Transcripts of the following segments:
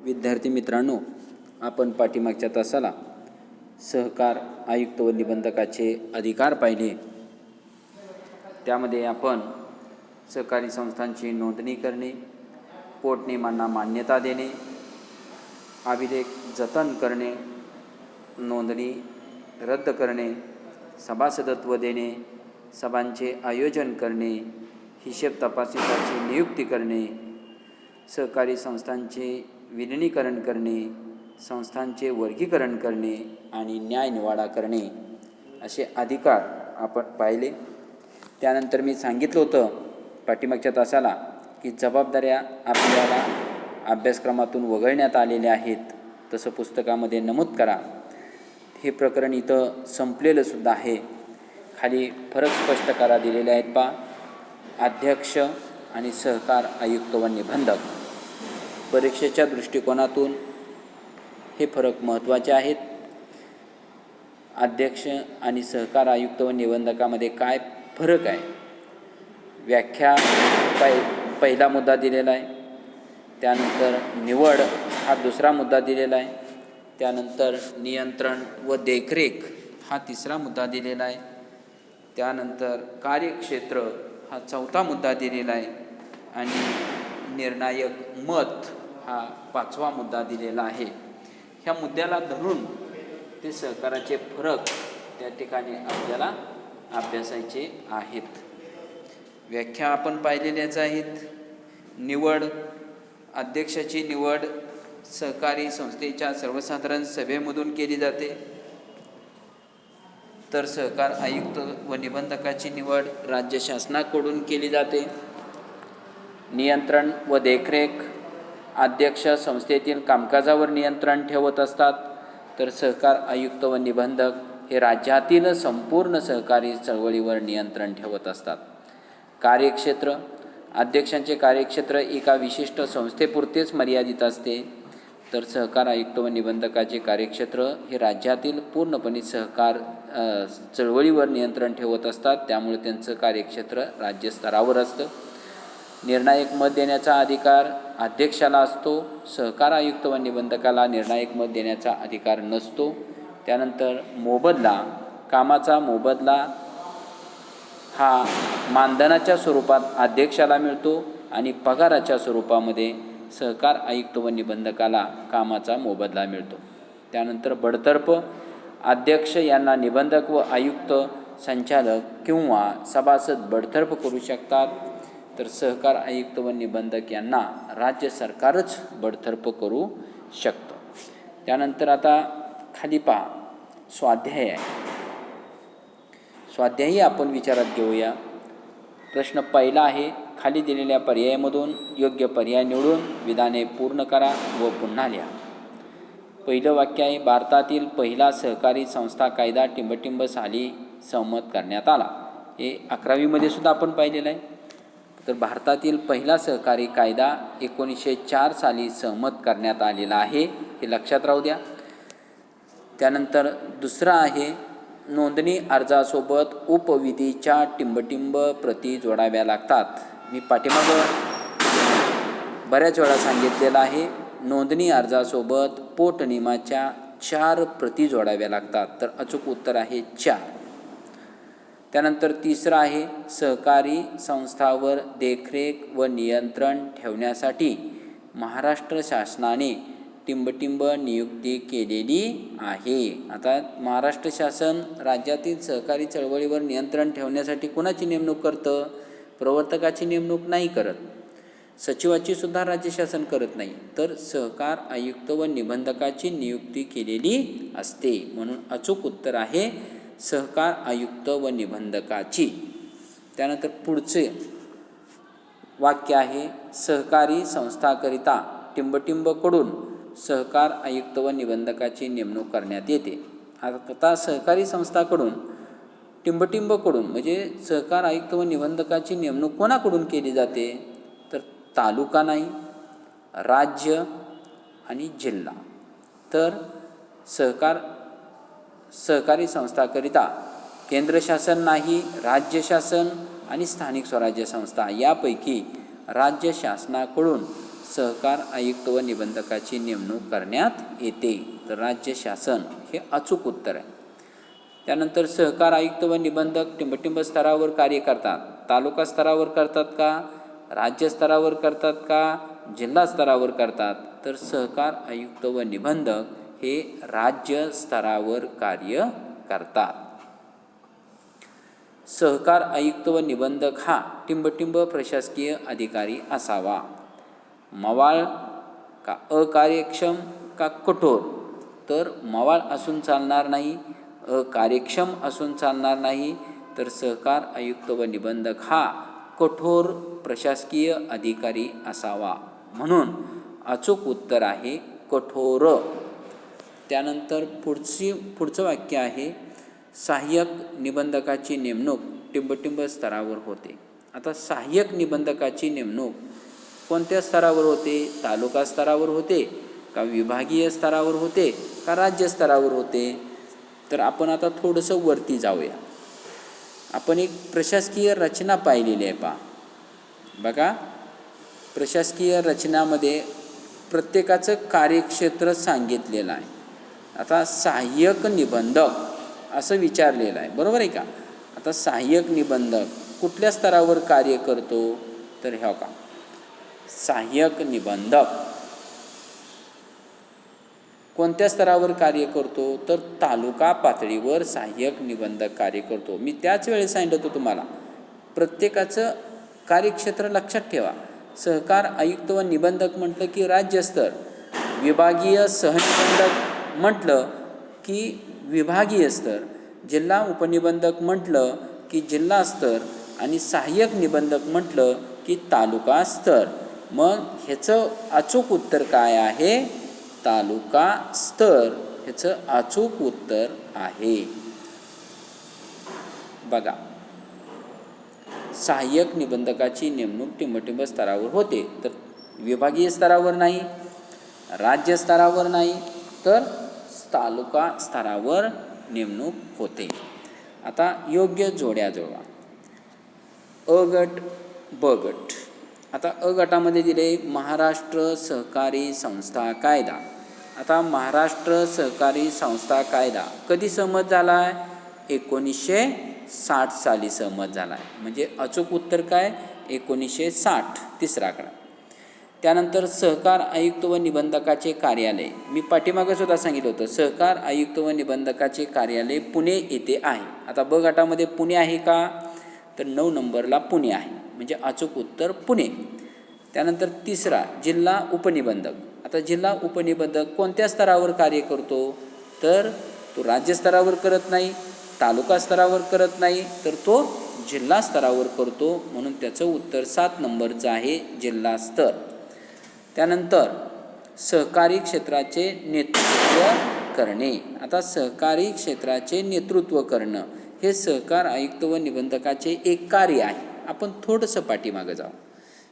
विद्यार्थी मित्रांनो, आपण पाठीमागच्या तासाला सहकार आयुक्त व निबंधकाचे अधिकार पाहिले. त्यामध्ये आपण सहकारी संस्थांची नोंदणी करणे, पोटनियमांना मान्यता देणे, अभिलेख जतन करणे, नोंदणी रद्द करणे, सभासदत्व देणे, सभांचे आयोजन करणे, हिशेब तपासणीची नियुक्ती करणे, सहकारी संस्थांचे विलिनीकरण करणे, संस्थांचे वर्गीकरण करणे आणि न्यायनिवाडा करणे असे अधिकार आपण पाहिले. त्यानंतर मी सांगितलं होतं पाठीमागच्या तासाला की जबाबदाऱ्या आपल्याला अभ्यासक्रमातून वगळण्यात आलेल्या आहेत, तसं पुस्तकामध्ये नमूद करा. हे प्रकरण इथं संपलेलं सुद्धा आहे. खाली फरक स्पष्ट करा दिलेले आहेत पहा. अध्यक्ष आणि सहकार आयुक्त व निबंधक, परीक्षेच्या दृष्टिकोनातून हे फरक महत्त्वाचे आहेत. अध्यक्ष आणि सहकार आयुक्त व निबंधकामध्ये काय फरक आहे? व्याख्या पहिला मुद्दा दिलेला आहे. त्यानंतर निवड हा दुसरा मुद्दा दिलेला आहे. त्यानंतर नियंत्रण व देखरेख हा तिसरा मुद्दा दिलेला आहे. त्यानंतर कार्यक्षेत्र हा चौथा मुद्दा दिलेला आहे आणि निर्णायक मत हा पाचवा मुद्दा दिलेला आहे. ह्या मुद्द्याला धरून ते सहकाराचे फरक त्या ठिकाणी आपल्याला अभ्यासायचे आहेत. व्याख्या आपण पाहिलेल्याच आहेत. निवड, अध्यक्षाची निवड सहकारी संस्थेच्या सर्वसाधारण सभेमधून केली जाते, तर सहकार आयुक्त व निबंधकाची निवड राज्य शासनाकडून केली जाते. नियंत्रण व देखरेख, अध्यक्ष संस्थेतील कामकाजावर नियंत्रण ठेवत असतात, तर सहकार आयुक्त व निबंधक हे राज्यातील संपूर्ण सहकारी चळवळीवर नियंत्रण ठेवत असतात. कार्यक्षेत्र, अध्यक्षांचे कार्यक्षेत्र एका विशिष्ट संस्थेपुरतेच मर्यादित असते, तर सहकार आयुक्त व निबंधकाचे कार्यक्षेत्र हे राज्यातील पूर्णपणे सहकार चळवळीवर नियंत्रण ठेवत असतात, त्यामुळे त्यांचं कार्यक्षेत्र राज्यस्तरावर असतं. निर्णायक मत देण्याचा अधिकार अध्यक्षाला असतो, सहकार आयुक्त व निबंधकाला निर्णायक मत देण्याचा अधिकार नसतो. त्यानंतर मोबदला, कामाचा मोबदला हा मानधनाच्या स्वरूपात अध्यक्षाला मिळतो आणि पगाराच्या स्वरूपामध्ये सहकार आयुक्त व निबंधकाला कामाचा मोबदला मिळतो. त्यानंतर बडतर्फ, अध्यक्ष यांना निबंधक व आयुक्त, संचालक किंवा सभासद बडतर्फ करू शकतात, तर सहकार आयुक्त व निबंधक यांना राज्य सरकारच बडतर्फ करू शकतं. त्यानंतर आता खाली पहा, स्वाध्याय आहे. स्वाध्यायही आपण विचारात घेऊया. प्रश्न पहिला आहे, खाली दिलेल्या पर्यायामधून योग्य पर्याय निवडून विधाने पूर्ण करा व पुन्हा लिहा. पहिलं वाक्य आहे, भारतातील पहिला सहकारी संस्था कायदा टिंबटिंब साली सहमत करण्यात आला. हे 11वीमध्ये सुद्धा आपण पाहिलेलं आहे. तर भारतातील पहिला सहकारी कायदा 1904 साली सहमत करण्यात आलेला आहे, हे लक्षात राहू द्या. त्यानंतर दुसरा आहे, नोंदणी अर्जासोबत उपविधीच्या टिंबटिंब प्रती जोडाव्या लागतात. मी पाठीमागं बऱ्याच वेळा सांगितलेलं आहे, नोंदणी अर्जासोबत पोटनियमाच्या 4 प्रती जोडाव्या लागतात, तर अचूक उत्तर आहे 4. त्यानंतर तिसरं आहे, सहकारी संस्थावर देखरेख व नियंत्रण ठेवण्यासाठी महाराष्ट्र शासनाने टिंबटिंब नियुक्ती केलेली आहे. आता महाराष्ट्र शासन राज्यातील सहकारी चळवळीवर नियंत्रण ठेवण्यासाठी कोणाची नेमणूक करतं? प्रवर्तकाची नेमणूक नाही करत. सचिवाची सुद्धा राज्य शासन करत नाही, तर सहकार आयुक्त व निबंधकाची नियुक्ती केलेली असते. म्हणून अचूक उत्तर आहे सहकार आयुक्त व निबंधकाची. त्यानंतर पुढचे वाक्य आहे, सहकारी संस्थाकरिता टिंबटिंबकडून सहकार आयुक्त व निबंधकाची नेमणूक करण्यात येते. आता सहकारी संस्थाकडून टिंबटिंबकडून म्हणजे सहकार आयुक्त व निबंधकाची नेमणूक कोणाकडून केली जाते? तर तालुका नाही, राज्य आणि जिल्हा. तर सहकारी संस्थाकरिता केंद्र शासन नाही, राज्य शासन आणि स्थानिक स्वराज्य संस्था यापैकी राज्य शासनाकडून सहकार आयुक्त व निबंधकाची नेमणूक करण्यात येते. तर राज्य शासन हे अचूक उत्तर आहे. त्यानंतर सहकार आयुक्त व निबंधक टिंबटिंब स्तरावर कार्य करतात. तालुका स्तरावर करतात का, राज्य स्तरावर करतात का, जिल्हा स्तरावर करतात? तर सहकार आयुक्त व निबंधक हे राज्य स्तरावर कार्य करतात. सहकार आयुक्त व निबंधक हा टिंबटिंब प्रशासकीय अधिकारी असावा. मवाळ का अकार्यक्षम का कठोर? तर मवाळ असून चालणार नाही, अकार्यक्षम असून चालणार नाही. तर सहकार आयुक्त व निबंधक हा कठोर प्रशासकीय अधिकारी असावा. म्हणून अचूक उत्तर आहे कठोर. त्यानंतर पुढचं वाक्य आहे सहाय्यक निबंधकाची नेमणूक टिंबटिंब स्तरावर होते. आता सहाय्यक निबंधकाची नेमणूक कोणत्या स्तरावर होते? तालुका स्तरावर होते का विभागीय स्तरावर होते का राज्य स्तरावर होते? तर आपण आता थोडंसं वरती जाऊया. आपण एक प्रशासकीय रचना पाहिलेली आहे. बघा, प्रशासकीय रचनामध्ये प्रत्येकाचं कार्यक्षेत्र सांगितलेलं आहे. आता सहाय्यक निबंधक असं विचारलेलं आहे, बरोबर आहे का? आता सहाय्यक निबंधक कुठल्या स्तरावर कार्य करतो? तर ह्या का सहाय्यक निबंधक कोणत्या स्तरावर कार्य करतो? तर तालुका पातळीवर सहाय्यक निबंधक कार्य करतो. मी त्याच वेळेस सांगितलं होतं तुम्हाला, प्रत्येकाचं कार्यक्षेत्र लक्षात ठेवा. सहकार आयुक्त व निबंधक म्हटलं की राज्यस्तर, विभागीय सहनिबंधक म्हटलं की विभागीय स्तर, जिल्हा उपनिबंधक म्हटलं की जिल्हा स्तर आणि सहाय्यक निबंधक म्हटलं की तालुका स्तर. मग ह्याचं अचूक उत्तर काय आहे? तालुका स्तर ह्याचं अचूक उत्तर आहे. बघा, सहाय्यक निबंधकाची नेमणूक टिंबटिंब स्तरावर होते, तर विभागीय स्तरावर नाही, राज्य स्तरावर नाही, तर तालुका स्तरावर नेमणूक होते. आता योग्य जोड्या जुळवा. अ गट ब गट. आता अ गटामध्ये दिले महाराष्ट्र सहकारी संस्था कायदा. आता महाराष्ट्र सहकारी संस्था कायदा कधी सहमत झाला आहे? 1960 साली सहमत झाला आहे. म्हणजे अचूक उत्तर काय? 1960, तिसरा आकडा. त्यानंतर सहकार आयुक्त व निबंधकाचे कार्यालय, मी पाठीमागे सुद्धा सांगितलं होतं, सहकार आयुक्त व निबंधकाचे कार्यालय पुणे येथे आहे. आता ब गटामध्ये पुणे आहे का? तर 9 नंबरला पुणे आहे, म्हणजे अचूक उत्तर पुणे. त्यानंतर तिसरा जिल्हा उपनिबंधक. आता जिल्हा उपनिबंधक कोणत्या स्तरावर कार्य करतो? तर तो राज्य स्तरावर करत नाही, तालुका स्तरावर करत नाही, तर तो जिल्हा स्तरावर करतो. म्हणून त्याचं उत्तर 7 नंबरचं आहे, जिल्हा स्तर. त्यानंतर सहकारी क्षेत्राचे नेतृत्व करणे. आता सहकारी क्षेत्राचे नेतृत्व करणं हे सहकार आयुक्त व निबंधकाचे एक कार्य आहे. आपण थोडंसं पाठीमागं जाऊ.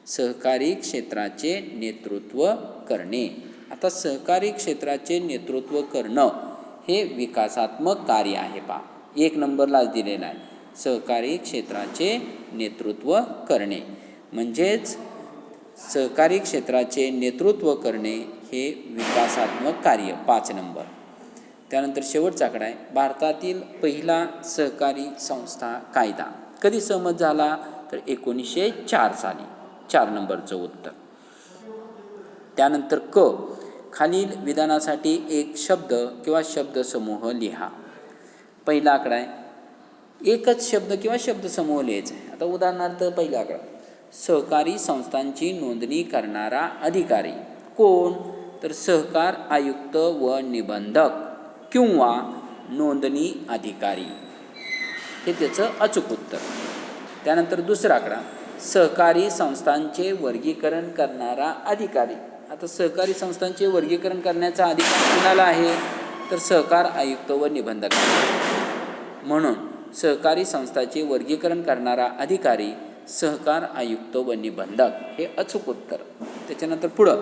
सहकारी क्षेत्राचे नेतृत्व करणे. आता सहकारी क्षेत्राचे नेतृत्व करणं हे विकासात्मक कार्य आहे. 1 नंबरलाच दिलेला आहे, सहकारी क्षेत्राचे नेतृत्व करणे. म्हणजेच सहकारी क्षेत्राचे नेतृत्व करणे हे विकासात्मक कार्य, 5 नंबर. त्यानंतर शेवटचा आकडा आहे भारतातील पहिला सहकारी संस्था कायदा कधी सहमत झाला? तर 1904 साली, 4 नंबरचं उत्तर. त्यानंतर क, खालील विधानासाठी एक शब्द किंवा शब्दसमूह लिहा. पहिला आकडा आहे, एकच शब्द किंवा शब्दसमूह लिहायचा आहे. आता उदाहरणार्थ पहिला आकडा, सहकारी संस्थांची नोंदणी करणारा अधिकारी कोण? तर सहकार आयुक्त व निबंधक किंवा नोंदणी अधिकारी, हे त्याचं अचूक उत्तर. त्यानंतर दुसरा आकडा, सहकारी संस्थांचे वर्गीकरण करणारा अधिकारी. आता सहकारी संस्थांचे वर्गीकरण करण्याचा अधिकार कुणाला आहे? तर सहकार आयुक्त व निबंधक. म्हणून सहकारी संस्थांचे वर्गीकरण करणारा अधिकारी सहकार आयुक्त व निबंधक हे अचूक उत्तर. त्याच्यानंतर पुढं,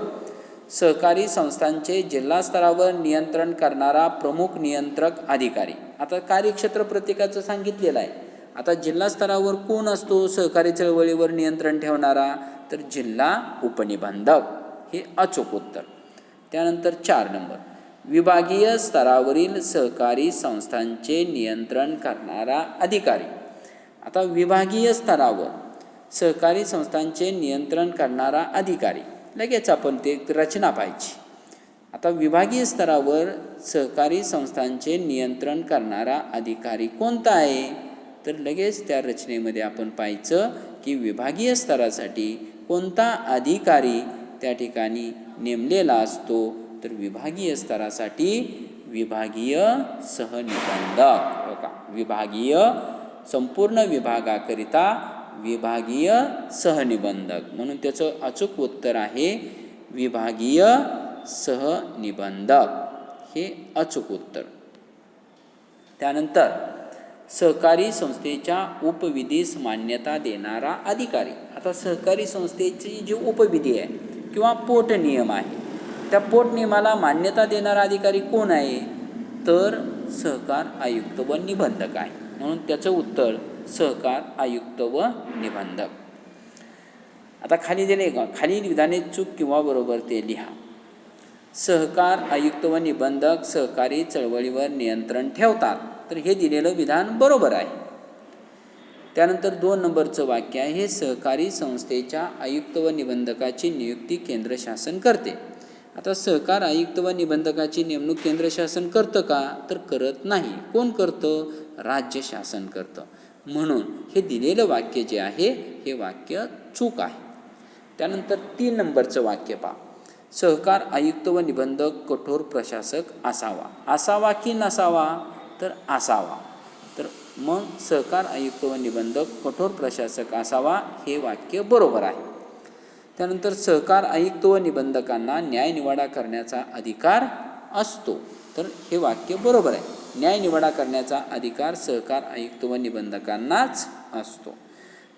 सहकारी संस्थांचे जिल्हा स्तरावर नियंत्रण करणारा प्रमुख नियंत्रक अधिकारी. आता कार्यक्षेत्र प्रत्येकाचं सांगितलेलं आहे. आता जिल्हा स्तरावर कोण असतो सहकारी चळवळीवर नियंत्रण ठेवणारा? तर जिल्हा उपनिबंधक. हे अचूक उत्तर. त्यानंतर 4 नंबर, विभागीय स्तरावरील सहकारी संस्थांचे नियंत्रण करणारा अधिकारी. आता विभागीय स्तरावर सहकारी संस्थांचे नियंत्रण करणारा अधिकारी, लगेच आपण ते रचना पाहिजे. आता विभागीय स्तरावर सहकारी संस्थांचे नियंत्रण करणारा अधिकारी कोणता आहे, तर लगेच त्या रचनेमध्ये आपण पाहायचं की विभागीय स्तरासाठी कोणता अधिकारी त्या ठिकाणी नेमलेला असतो, तर विभागीय स्तरासाठी विभागीय सहनिबंधक. बघा, विभागीय संपूर्ण विभागाकरिता विभागीय सहनिबंधक, म्हणून त्याचं अचूक उत्तर आहे विभागीय सहनिबंधक, हे अचूक उत्तर. त्यानंतर सहकारी संस्थेच्या उपविधीस मान्यता देणारा अधिकारी. आता सहकारी संस्थेची जी उपविधी आहे किंवा पोटनियम आहे, त्या पोटनियमाला मान्यता देणारा अधिकारी कोण आहे, तर सहकार आयुक्त व निबंधक आहे. म्हणून त्याचं उत्तर सहकार आयुक्त व निबंधक. आता खाली दिले का, खालील विधाने चूक किंवा बरोबर ते लिहा. सहकार आयुक्त व निबंधक सहकारी चळवळीवर नियंत्रण ठेवतात, तर हे दिलेलं विधान बरोबर आहे. त्यानंतर 2 नंबरचं वाक्य आहे, हे सहकारी संस्थेच्या आयुक्त व निबंधकाची नियुक्ती केंद्र शासन करते. आता सहकार आयुक्त व निबंधकाची नेमणूक केंद्र शासन करतं का, तर करत नाही. कोण करतं, राज्य शासन करतं. म्हणून हे दिलेलं वाक्य जे आहे हे वाक्य चूक आहे. त्यानंतर 3 नंबरचं वाक्य पहा, सहकार आयुक्त व निबंधक कठोर प्रशासक असावा. असावा की नसावा, तर असावा. तर मग सहकार आयुक्त व निबंधक कठोर प्रशासक असावा, हे वाक्य बरोबर आहे. त्यानंतर सहकार आयुक्त व निबंधकांना न्यायनिवाडा करण्याचा अधिकार असतो, तर हे वाक्य बरोबर आहे. न्यायनिवाडा करण्याचा अधिकार सहकार आयुक्त व निबंधकांनाच असतो.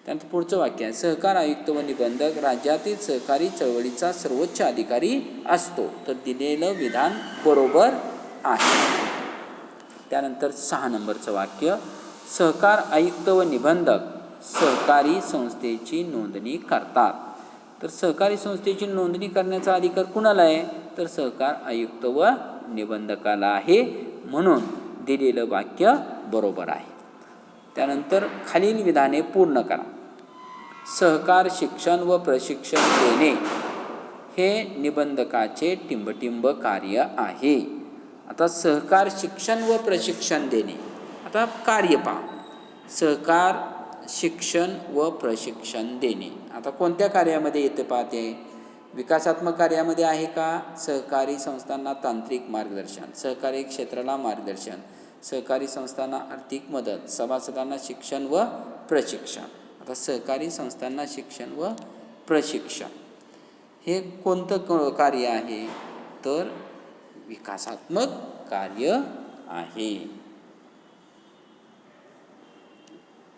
त्यानंतर पुढचं वाक्य आहे, सहकार आयुक्त व निबंधक राज्यातील सहकारी चळवळीचा सर्वोच्च अधिकारी असतो, तर दिलेलं विधान बरोबर आहे. त्यानंतर 6 नंबरचं वाक्य, सहकार आयुक्त व निबंधक सहकारी संस्थेची नोंदणी करतात. तर सहकारी संस्थेची नोंदणी करण्याचा अधिकार कुणाला आहे, तर सहकार आयुक्त व निबंधकाला आहे. म्हणून दिलेलं वाक्य बरोबर आहे. त्यानंतर खालील विधाने पूर्ण करा. सहकार शिक्षण व प्रशिक्षण देणे हे निबंधकाचे टिंबटिंब कार्य आहे. आता सहकार शिक्षण व प्रशिक्षण देणे, आता कार्य पहा, सहकार शिक्षण व प्रशिक्षण देणे. आता कोणत्या कार्यामध्ये येते पाहते, विकासात्मक कार्यामध्ये आहे का, सहकारी संस्थांना तांत्रिक मार्गदर्शन, सहकारी क्षेत्राला मार्गदर्शन, सहकारी संस्थांना आर्थिक मदत, सभासदांना शिक्षण व प्रशिक्षण. आता सहकारी संस्थांना शिक्षण व प्रशिक्षण हे कोणतं कार्य आहे, तर विकासात्मक कार्य आहे.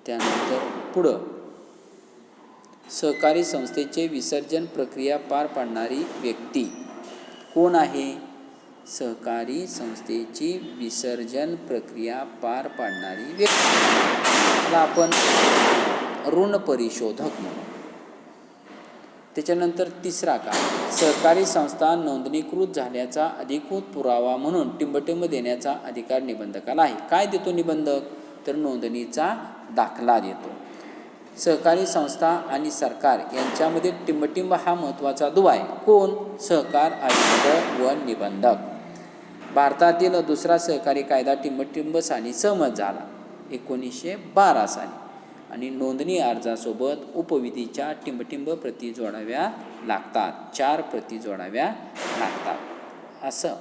त्यानंतर पुढं, सहकारी संस्थेचे विसर्जन प्रक्रिया पार पाडणारी व्यक्ती कोण आहे, सहकारी संस्थेची विसर्जन प्रक्रिया पार पाडणारी व्यक्ती, त्याला आपण ऋण परिशोधक म्हणू. त्याच्यानंतर 3रा का, सहकारी संस्था नोंदणीकृत झाल्याचा अधिकृत पुरावा म्हणून टिंबटिंब देण्याचा अधिकार निबंधकाला आहे. काय देतो निबंधक, तर नोंदणीचा दाखला देतो. सहकारी संस्था आणि सरकार यांच्यामध्ये टिंबटिंब हा महत्त्वाचा दुवा आहे. कोण, सहकार आयुक्त व निबंधक. भारतातील दुसरा सहकारी कायदा टिंबटिंब साली सहमत झाला 1912 साली, आणि नोंदणी अर्जासोबत उपविधीच्या टिंबटिंब प्रती जोडाव्या लागतात, 4 प्रती जोडाव्या लागतात. असं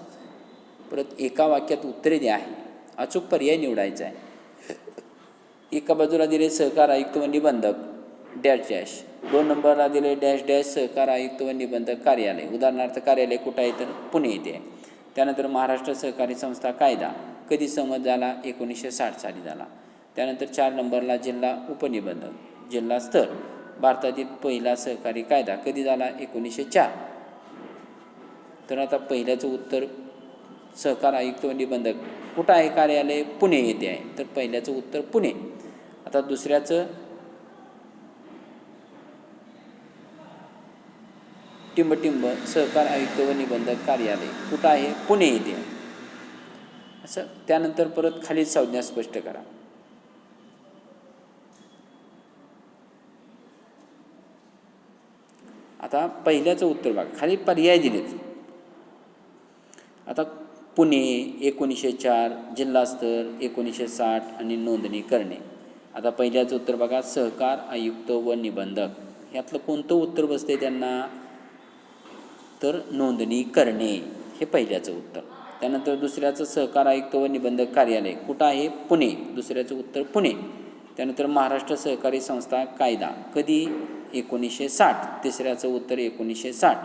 परत एका वाक्यात उत्तरे द्या आहे, अचूक पर्याय निवडायचा आहे. एका बाजूला दिले सहकार आयुक्त व निबंधक डॅश डॅश, 2 नंबरला दिले डॅश डॅश सहकार आयुक्त व निबंधक कार्यालय. उदाहरणार्थ कार्यालय कुठं आहे, तर पुणे येथे. त्यानंतर महाराष्ट्र सहकारी संस्था कायदा कधी सहमत झाला, 1960 साली झाला. त्यानंतर 4 नंबरला जिल्हा उपनिबंधक, जिल्हा स्तर, भारतातील पहिला सहकारी कायदा कधी झाला, 1904. तर आता पहिल्याचं उत्तर सहकार आयुक्त व निबंधक कुठं आहे कार्यालय, पुणे येथे आहे, तर पहिल्याचं उत्तर पुणे. आता दुसऱ्याचं टिंबटिंब सहकार आयुक्त व निबंधक कार्यालय कुठं आहे? पुणे येथे आहे. असं त्यानंतर परत खालील संज्ञा स्पष्ट करा. आता पहिल्याचं उत्तर बघा, खाली पर्याय दिलेत. आता पुणे 1904, जिल्हास्तर 1960 आणि नोंदणी करणे. आता पहिल्याचं उत्तर बघा, सहकार आयुक्त व निबंधक. यातलं कोणतं उत्तर बसते त्यांना? तर नोंदणी करणे हे पहिल्याचं उत्तर. त्यानंतर दुसऱ्याचं सहकार आयुक्त व निबंधक कार्यालय कुठं आहे? पुणे. दुसऱ्याचं उत्तर पुणे. त्यानंतर महाराष्ट्र सहकारी संस्था कायदा कधी? 1960. तिसऱ्याचं उत्तर 1960.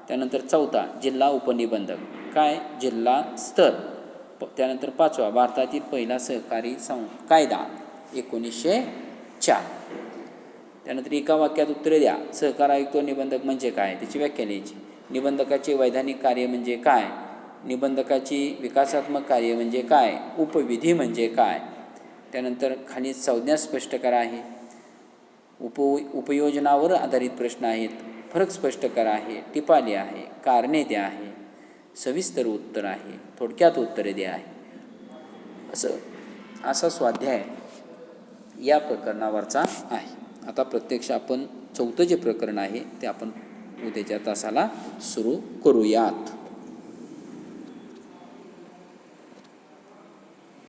त्यानंतर चौथा जिल्हा उपनिबंधक काय? जिल्हा स्तर. त्यानंतर पाचवा भारतातील पहिला सहकारी कायदा 1904. त्यानंतर एका वाक्यात उत्तरे द्या. सहकार आयुक्त व निबंधक म्हणजे काय? त्याची व्याख्या लिहायची. निबंधकाचे वैधानिक कार्य म्हणजे काय? निबंधकाची विकासात्मक कार्य म्हणजे काय? उपविधी म्हणजे काय? त्यानंतर खाली संज्ञा स्पष्ट करा आहे. उपयोजनावर आधारित प्रश्न आहेत. फरक स्पष्ट करा आहे. टिपाले आहे. कारणे द्या आहे. सविस्तर उत्तर आहे. थोडक्यात उत्तरे द्या आहे. असा स्वाध्याय या प्रकरणावरचा आहे. आता प्रत्यक्ष आपण चौथं जे प्रकरण आहे ते आपण उद्याच्या तासाला सुरू करूयात.